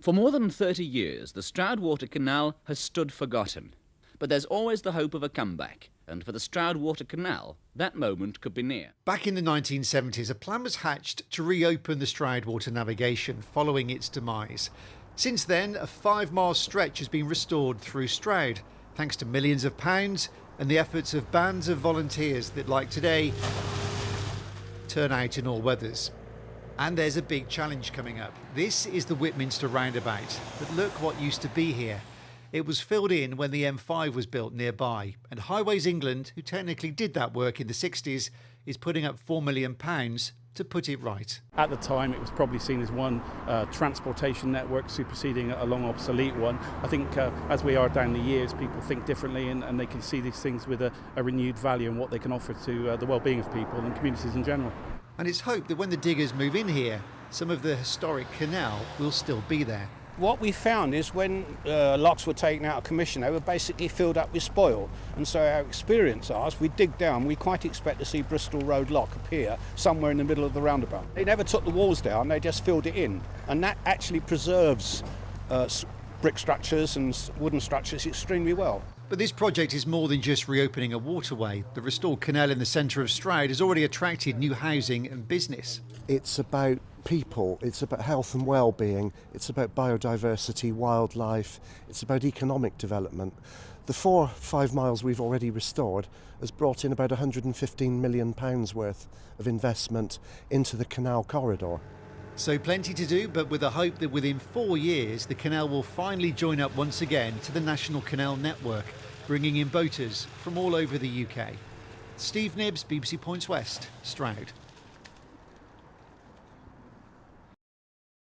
For more than 30 years, the Stroud Water Canal has stood forgotten. But there's always the hope of a comeback, and for the Stroud Water Canal, that moment could be near. Back in the 1970s, a plan was hatched to reopen the Stroud Water navigation following its demise. Since then, a 5-mile stretch has been restored through Stroud, thanks to millions of pounds and the efforts of bands of volunteers that, like today, turn out in all weathers. And there's a big challenge coming up. This is the Whitminster roundabout, but look what used to be here. It was filled in when the M5 was built nearby, and Highways England, who technically did that work in the 60s, is putting up £4 million to put it right. At the time, it was probably seen as one transportation network superseding a long obsolete one. I think as we are down the years, people think differently and they can see these things with a renewed value and what they can offer to the well-being of people and communities in general. And it's hoped that when the diggers move in here, some of the historic canal will still be there. What we found is when locks were taken out of commission, they were basically filled up with spoil. And so our experience is, we dig down, we quite expect to see Bristol Road Lock appear somewhere in the middle of the roundabout. They never took the walls down, they just filled it in. And that actually preserves brick structures and wooden structures extremely well. But this project is more than just reopening a waterway. The restored canal in the centre of Stroud has already attracted new housing and business. It's about people, it's about health and well-being, it's about biodiversity, wildlife, it's about economic development. The 5 miles we've already restored has brought in about £115 million worth of investment into the canal corridor. So plenty to do, but with the hope that within 4 years the canal will finally join up once again to the National Canal Network, bringing in boaters from all over the UK. Steve Nibbs, BBC Points West, Stroud.